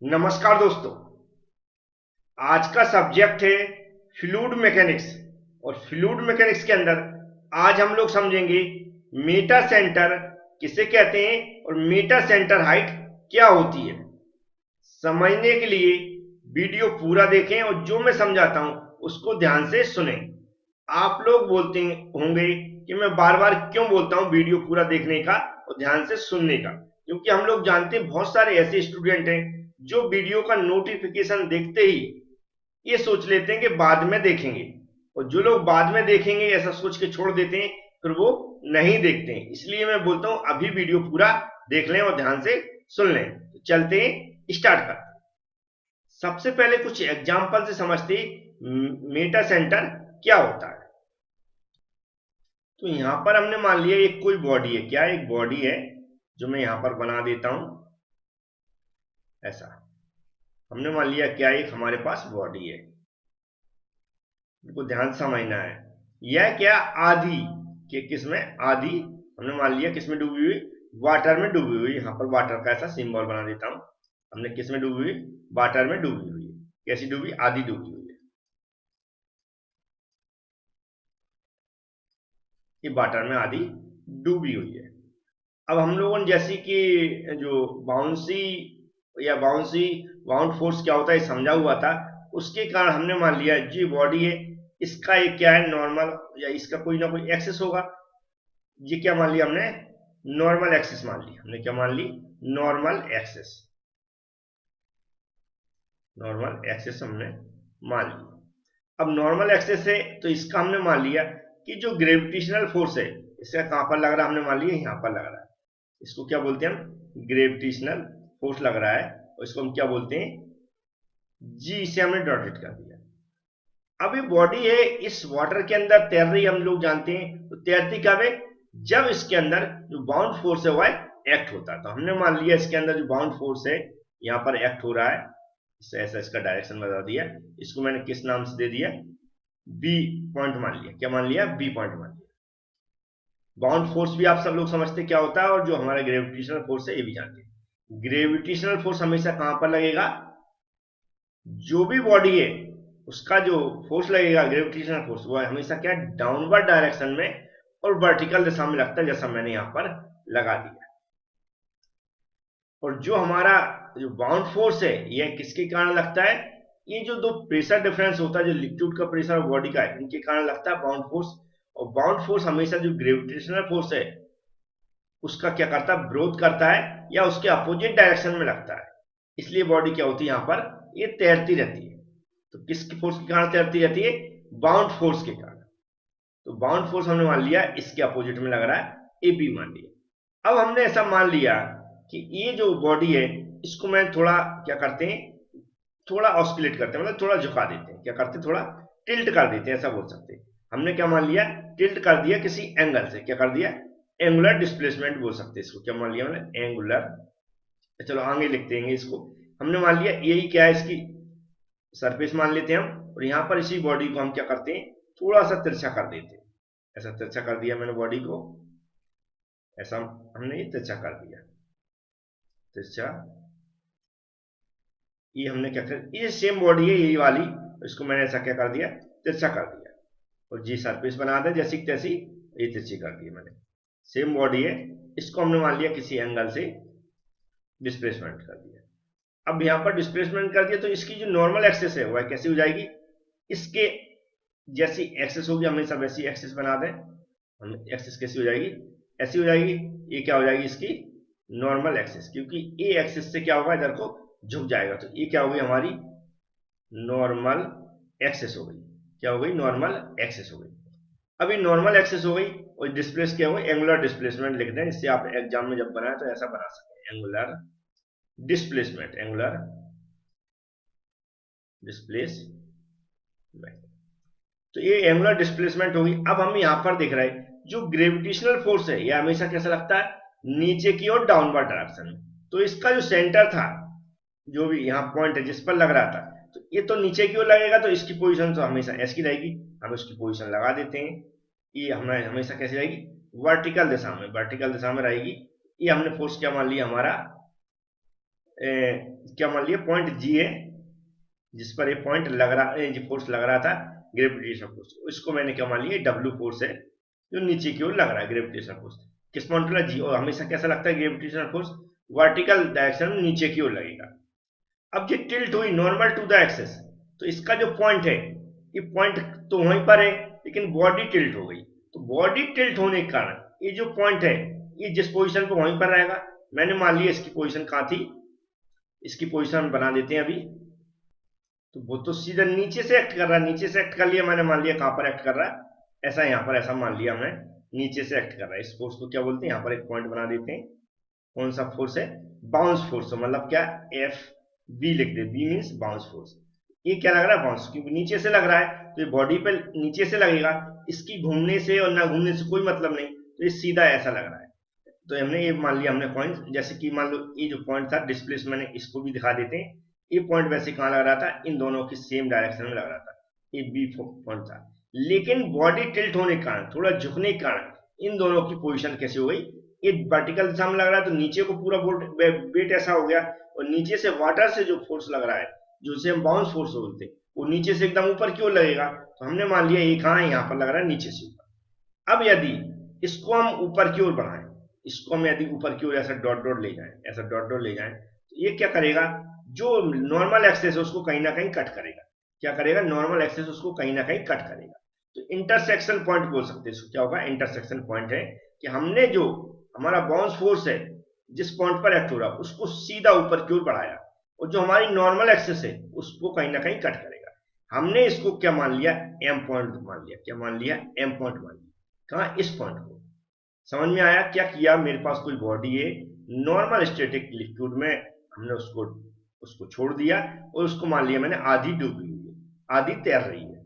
नमस्कार दोस्तों। आज का सब्जेक्ट है फ्लूइड मैकेनिक्स। और फ्लूइड मैकेनिक्स के अंदर आज हम लोग समझेंगे मेटा सेंटर किसे कहते हैं और मेटा सेंटर हाइट क्या होती है। समझने के लिए वीडियो पूरा देखें और जो मैं समझाता हूं उसको ध्यान से सुनें। आप लोग बोलते होंगे कि मैं बार बार क्यों बोलता हूं वीडियो पूरा देखने का और ध्यान से सुनने का, क्योंकि हम लोग जानते हैं बहुत सारे ऐसे स्टूडेंट हैं जो वीडियो का नोटिफिकेशन देखते ही ये सोच लेते हैं कि बाद में देखेंगे, और जो लोग बाद में देखेंगे ऐसा सोच के छोड़ देते हैं, फिर वो नहीं देखते हैं। इसलिए मैं बोलता हूं अभी वीडियो पूरा देख लें और ध्यान से सुन लें। तो चलते हैं, स्टार्ट करते हैं। सबसे पहले कुछ एग्जाम्पल से समझते मेटा सेंटर क्या होता है। तो यहां पर हमने मान लिया एक कोई बॉडी है, क्या एक बॉडी है जो मैं यहां पर बना देता हूं ऐसा। हमने मान लिया क्या एक हमारे पास बॉडी है, इनको ध्यान से समझना है। यह क्या आधी के किसमें आधी हमने मान लिया किसमें डूबी हुई, वाटर में डूबी हुई। यहां पर वाटर का ऐसा सिंबल बना देता हूं। हमने किसमें डूबी हुई, वाटर में डूबी हुई है। कैसी डूबी, आधी डूबी हुई है, ये वाटर में आधी डूबी हुई है। अब हम लोगों ने जैसे कि जो बाउंसी या बाउंड फोर्स क्या होता है समझा हुआ था, उसके कारण हमने मान लिया जो बॉडी है इसका एक क्या है नॉर्मल, या इसका कोई ना कोई एक्सेस होगा। ये क्या मान लिया हमने, नॉर्मल एक्सेस मान लिया। हमने क्या मान ली, नॉर्मल एक्सेस। नॉर्मल एक्सेस हमने मान लिया। अब नॉर्मल एक्सेस है तो इसका हमने मान लिया कि जो ग्रेविटेशनल फोर्स है इसका कहां पर लग रहा है, हमने मान लिया यहां पर लग रहा है। इसको क्या बोलते हैं हम, ग्रेविटेशनल फोर्स लग रहा है, और इसको हम क्या बोलते हैं, जी। इसे हमने डॉटेड कर दिया। अब ये बॉडी है इस वाटर के अंदर तैर रही, हम लोग जानते हैं। तो तैरती कब है, जब इसके अंदर जो बाउंड फोर्स है वह एक्ट होता है। तो हमने मान लिया इसके अंदर जो बाउंड फोर्स है यहां पर एक्ट हो रहा है, इससे ऐसा इसका डायरेक्शन बता दिया। इसको मैंने किस नाम से दे दिया, बी पॉइंट मान लिया। क्या मान लिया, बी पॉइंट मान लिया। बाउंड फोर्स भी आप सब लोग समझते क्या होता है, और जो हमारा ग्रेविटेशनल फोर्स है ये भी जानते हैं। ग्रेविटेशनल फोर्स हमेशा कहां पर लगेगा, जो भी बॉडी है उसका जो फोर्स लगेगा ग्रेविटेशनल फोर्स, वह हमेशा क्या डाउनवर्ड डायरेक्शन में और वर्टिकल दिशा में लगता है, जैसा मैंने यहां पर लगा दिया। और जो हमारा जो बाउंड फोर्स है यह किसके कारण लगता है, ये जो दो प्रेशर डिफरेंस होता है, जो लिक्विड का प्रेशर और बॉडी का है, इनके कारण लगता है बाउंड फोर्स। और बाउंड फोर्स हमेशा जो ग्रेविटेशनल फोर्स है उसका क्या करता है, विरोध करता है या उसके अपोजिट डायरेक्शन में लगता है। इसलिए बॉडी क्या होती है यहां पर, ये तैरती रहती है। तो किसके फोर्स के कारण तैरती रहती है, बाउंड फोर्स के कारण। तो बाउंड फोर्स हमने मान लिया इसके अपोजिट में लग रहा है, ए बी मान लिया। अब हमने ऐसा मान लिया कि ये जो बॉडी है इसको मैं थोड़ा क्या करते हैं, थोड़ा ऑस्किलेट करते हैं, मतलब थोड़ा झुका देते हैं। क्या करते हैं, थोड़ा टिल्ट कर देते हैं, ऐसा बोल सकते हैं। हमने क्या मान लिया, टिल्ट कर दिया किसी एंगल से। क्या कर दिया, एंगुलर डिस्प्लेसमेंट बोल सकते हैं इसको। क्या मान लिया हमने, एंगुलर। चलो आगे लिखते हैं इसको। हमने मान लिया यही क्या है, इसकी सरफेस मान लेते हैं हम, और यहां पर इसी बॉडी को हम क्या करते हैं, थोड़ा सा तिरछा कर देते हैं। ऐसा तिरछा कर दिया मैंने बॉडी को, ऐसा हमने ये तिरछा कर दिया, तिरछा। ये हमने क्या कर, ये सेम बॉडी है यही वाली, इसको मैंने ऐसा क्या कर दिया, तिरछा कर दिया। और जी सरफेस बना दे जैसी तैसी, ये तिरछी कर दी मैंने। सेम बॉडी है, इसको हमने मान लिया किसी एंगल से डिस्प्लेसमेंट कर दिया। अब यहां पर डिस्प्लेसमेंट कर दिया तो इसकी जो नॉर्मल एक्सेस है वह कैसी हो जाएगी, इसके जैसी एक्सेस होगी, हमेशा वैसी एक्सेस बना दें हम। एक्सेस कैसी हो जाएगी, ऐसी हो जाएगी। ये क्या हो जाएगी, इसकी नॉर्मल एक्सेस, क्योंकि ए एक्सेस से क्या होगा, इधर को झुक जाएगा। तो ये क्या होगी, हमारी नॉर्मल एक्सेस हो गई। क्या हो गई, नॉर्मल एक्सेस हो गई। अभी नॉर्मल एक्सेस हो गई और डिस्प्लेस क्या हो गई, एंगुलर डिस्प्लेसमेंट लिख दें, इससे आप एग्जाम में जब बनाए तो ऐसा बना सकते हैं, एंगुलर डिस्प्लेसमेंट, एंगुलर डिस्प्लेसमेंट। तो ये एंगुलर डिस्प्लेसमेंट होगी। अब हम यहां पर देख रहे हैं जो ग्रेविटेशनल फोर्स है यह हमेशा कैसा लगता है, नीचे की ओर डाउनवर्ड डायरेक्शन में। तो इसका जो सेंटर था, जो भी यहाँ पॉइंट है जिस पर लग रहा था, तो ये तो नीचे की ओर लगेगा, तो इसकी पोजीशन तो हमेशा ऐसी रहेगी। हम इसकी पोजीशन लगा देते हैं। ये हमें हमेशा कैसी रहेगी, वर्टिकल दिशा में, वर्टिकल दिशा में रहेगी। ये हमने फोर्स क्या मान लिया, हमारा क्या मान लिया पॉइंट जी है जिस पर ये पॉइंट लग रहा फोर्स लग रहा था ग्रेविटेशनल फोर्स, इसको मैंने क्या मान लिया डब्ल्यू फोर्स है जो नीचे की ओर लग रहा है ग्रेविटेशनल फोर्स। किस पॉइंट पर जी, और हमेशा कैसा लगता है ग्रेविटेशनल फोर्स वर्टिकल डायरेक्शन में नीचे की ओर लगेगा। अब ये टिल्ट हुई नॉर्मल टू द एक्सिस, तो इसका जो पॉइंट है ये पॉइंट तो वहीं पर है लेकिन बॉडी टिल्ट हो गई। तो बॉडी टिल्ट होने के कारण ये जो पॉइंट है ये जिस पोजीशन पे वहीं पर रहेगा। मैंने मान लिया इसकी पोजीशन कहाँ थी, इसकी पोजीशन बना देते हैं अभी। तो वो तो सीधा नीचे से एक्ट कर रहा है, नीचे से एक्ट कर लिया मैंने, मान लिया कहां पर एक्ट कर रहा है, ऐसा यहां पर ऐसा मान लिया हमने नीचे से एक्ट कर रहा है। इस फोर्स को क्या बोलते हैं, यहां पर एक पॉइंट बना देते हैं। कौन सा फोर्स है, बाउंस फोर्स, मतलब क्या एफ बी लिख दे, बी मीन्स बाउंस फोर्स। ये क्या लग रहा है बाउंस, क्योंकि नीचे से लग रहा है तो ये बॉडी पे नीचे से लगेगा, इसकी घूमने से और ना घूमने से कोई मतलब नहीं, तो ये सीधा ऐसा लग रहा है। तो हमने ये मान लिया हमने पॉइंट, जैसे कि मान लो ये जो पॉइंट था डिस्प्लेसमेंट, इसको भी दिखा देते हैं। ये पॉइंट वैसे कहां लग रहा था, इन दोनों की सेम डायरेक्शन में लग रहा था, ये बी पॉइंट था। लेकिन बॉडी टिल्ट होने के कारण, थोड़ा झुकने के कारण इन दोनों की पोजीशन कैसे हो गई, ये वर्टिकल दिशा में लग रहा है तो नीचे को पूरा वेट ऐसा हो गया, और नीचे से वाटर से जो फोर्स लग रहा है जो उसे हम बाउंस फोर्स बोलते हैं, वो नीचे से एकदम ऊपर की ओर लगेगा। तो हमने मान लिया ये कहां है, यहां पर लग रहा है नीचे से ऊपर। अब यदि इसको हम ऊपर की ओर बढ़ाएं, इसको हम यदि ऊपर की ओर ऐसा डॉट डॉट ले जाएं, ऐसा डॉट डॉट ले जाएं, तो ये क्या करेगा, जो नॉर्मल एक्सेस है उसको कहीं ना कहीं कट करेगा। क्या करेगा, नॉर्मल एक्सेस उसको कहीं ना कहीं कट करेगा। तो इंटरसेक्शन पॉइंट बोल सकते हैं इसको, क्या होगा इंटरसेक्शन पॉइंट है कि हमने जो हमारा बाउंस फोर्स है जिस पॉइंट पर एक्ट हो रहा है उसको सीधा ऊपर की ओर बढ़ाया, और जो हमारी नॉर्मल एक्सेस है उसको कहीं ना कहीं कट करेगा। हमने इसको क्या मान लिया, एम पॉइंट मान लिया। क्या मान लिया, एम पॉइंट मान लिया। कहा, इस पॉइंट को। समझ में आया, क्या किया, मेरे पास कोई बॉडी है नॉर्मल स्टैटिक लिक्विड में, हमने उसको उसको छोड़ दिया और उसको मान लिया मैंने आधी डूबी हुई है, आधी तैर रही है।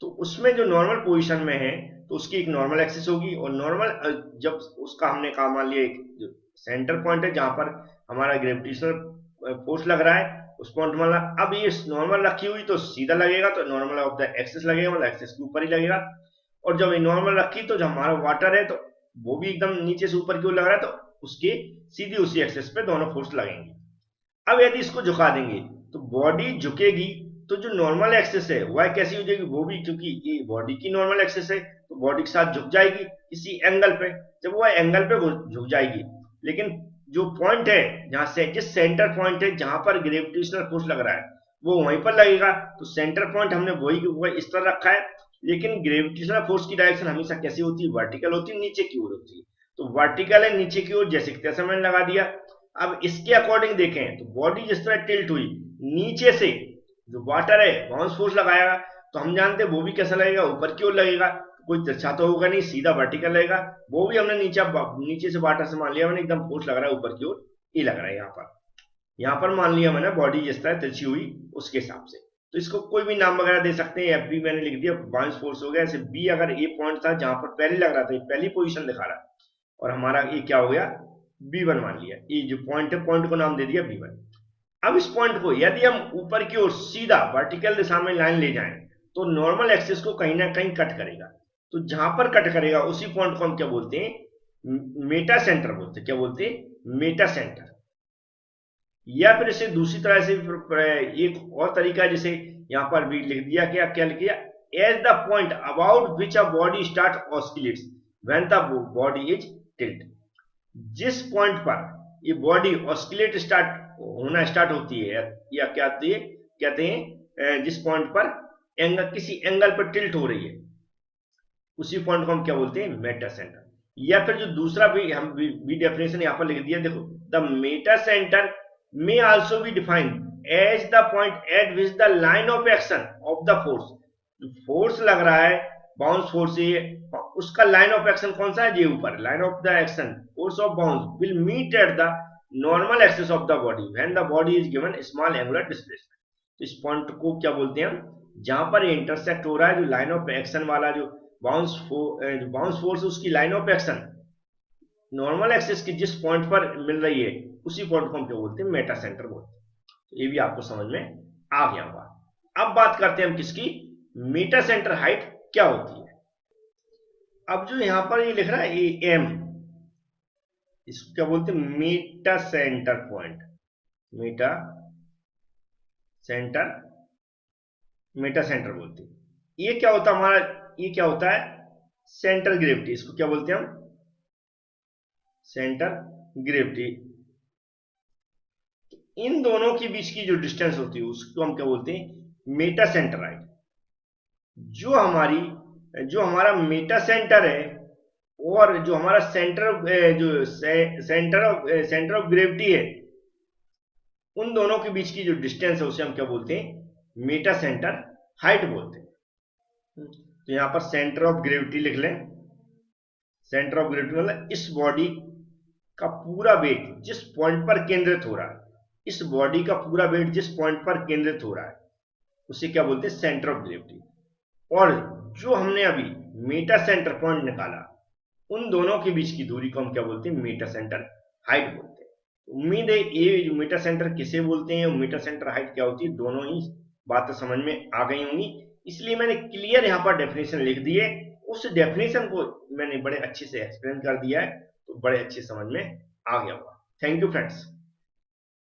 तो उसमें जो नॉर्मल पोजीशन में है तो उसकी एक नॉर्मल एक्सिस होगी, और नॉर्मल जब उसका हमने कहा मान लिया एक जो सेंटर पॉइंट है जहां पर हमारा ग्रेविटेशनल फोर्स लग रहा है उस पॉइंट में, अब ये नॉर्मल रखी हुई तो सीधा लगेगा, तो नॉर्मल ऑफ द एक्सिस लगेगा, मतलब एक्सिस के ऊपर ही लगेगा। और जब ये नॉर्मल रखी तो जब हमारा वाटर है तो वो भी एकदम नीचे से ऊपर की ओर लग रहा है, तो उसके सीधी उसी एक्सिस पे दोनों फोर्स लगेंगे। अब यदि इसको झुका देंगे तो बॉडी झुकेगी, तो जो नॉर्मल एक्सिस है वह कैसी हो जाएगी, वो भी, क्योंकि ये बॉडी की नॉर्मल एक्सिस है तो बॉडी के साथ झुक जाएगी किसी एंगल पे। जब वह एंगल पे झुक जाएगी, लेकिन जो पॉइंट है जहां से जिस सेंटर पॉइंट है जहां पर ग्रेविटेशनल फोर्स लग रहा है वो वहीं पर लगेगा। तो सेंटर पॉइंट हमने वही इस तरह रखा है, लेकिन ग्रेविटेशनल फोर्स की डायरेक्शन हमेशा कैसी होती है, वर्टिकल होती है, नीचे की ओर होती है। तो वर्टिकल है नीचे की ओर, जैसे तैसे मैंने लगा दिया। अब इसके अकॉर्डिंग देखें तो बॉडी जिस तरह टिल्ट हुई नीचे से, जो वाटर है बाउंस फोर्स लगाएगा, तो हम जानते हैं वो भी कैसा लगेगा, ऊपर की ओर लगेगा। कोई तिरछा तो होगा नहीं, सीधा वर्टिकल लगेगा। वो भी हमने नीचे से वाटर से मान लिया मैंने एकदम फोर्स लग रहा है ऊपर की ओर, ये लग रहा है यहाँ पर मान लिया मैंने बॉडी जिस तरह तिरछी हुई उसके हिसाब से। तो इसको कोई भी नाम वगैरह दे सकते हैं, एफ बी मैंने लिख दिया, बाउंस फोर्स हो गया। ऐसे बी अगर ए पॉइंट था जहां पर पहले लग रहा था, पहली पोजीशन दिखा रहा है, और हमारा ये क्या हो गया, B1 मान लिया। ये जो पॉइंट है पॉइंट को नाम दे दिया B1। अब इस पॉइंट को यदि हम ऊपर की ओर सीधा वर्टिकल दिशा में लाइन ले जाएं तो नॉर्मल एक्सिस को कहीं ना कहीं कट करेगा। तो जहां पर कट करेगा उसी पॉइंट को हम क्या बोलते हैं, मेटा सेंटर बोलते हैं। क्या बोलते हैं, मेटा सेंटर। या फिर इसे दूसरी तरह से एक और तरीका है, जिसे यहां पर भी लिख दिया, क्या क्या लिख दिया, as the point about which a body start oscillates when the body is tilt. जिस पॉइंट पर ये बॉडी ऑस्किलेट होना स्टार्ट होती है, या क्या होती है, कहते हैं जिस पॉइंट पर किसी एंगल पर टिल्ट हो रही है उसी पॉइंट को हम क्या बोलते हैं, मेटा सेंटर। या फिर जो दूसरा भी हम भी डेफिनेशन यहां पर लिख दिया, देखो, the Meta centre may also be defined as the point at which the line of action of the force, जो फोर्स लग रहा है बाउंस फोर्स से, उसका लाइन ऑफ एक्शन कौन सा है, ये ऊपर line of the action force of bounce will meet at the normal axis of the body when the body is given small angular displacement. तो इस पॉइंट को क्या बोलते हैं हम, जहां पर इंटरसेक्ट हो रहा है, जो लाइन ऑफ एक्शन वाला जो बाउंस फोर्स उसकी line of action normal axis की जिस पॉइंट पर मिल रही है उसी पॉइंट को हम क्या बोलते हैं, मेटा सेंटर बोलते हैं। तो ये भी आपको समझ में आ गया होगा। अब बात करते हैं हम किसकी, मेटा सेंटर हाइट क्या होती है। अब जो यहां पर ये लिख रहा है ए एम, इसको क्या बोलते हैं, Meta centre point. Meta centre, Meta centre बोलते हैं। ये क्या होता है हमारा, ये क्या होता है, सेंटर ग्रेविटी, इसको क्या बोलते हैं हम, सेंटर ग्रेविटी। इन दोनों के बीच की जो डिस्टेंस होती है उसको हम क्या बोलते हैं, मेटा सेंटर हाइट। जो हमारा मेटा सेंटर है और जो हमारा सेंटर ऑफ ग्रेविटी है, उन दोनों के बीच की जो डिस्टेंस है उसे हम क्या बोलते हैं, मेटा सेंटर हाइट बोलते हैं। तो यहां पर सेंटर ऑफ ग्रेविटी लिख लें। सेंटर ऑफ ग्रेविटी मतलब इस बॉडी का पूरा वेट जिस पॉइंट पर केंद्रित हो रहा है, इस बॉडी का पूरा वेट जिस पॉइंट पर केंद्रित हो रहा है उसे क्या बोलते हैं, सेंटर ऑफ ग्रेविटी। और जो हमने अभी मेटा सेंटर पॉइंट निकाला, उन दोनों के बीच की दूरी को हम क्या बोलते हैं, मेटा सेंटर हाइट बोलते हैं। उम्मीद है ये मेटा सेंटर किसे बोलते हैं और मेटा सेंटर हाइट क्या होती है, दोनों ही बातें समझ में आ गई होंगी। इसलिए मैंने क्लियर यहाँ पर डेफिनेशन लिख दी है, उस डेफिनेशन को मैंने बड़े अच्छे से एक्सप्लेन कर दिया है, तो बड़े अच्छे समझ में आ गया होगा। Thank you friends.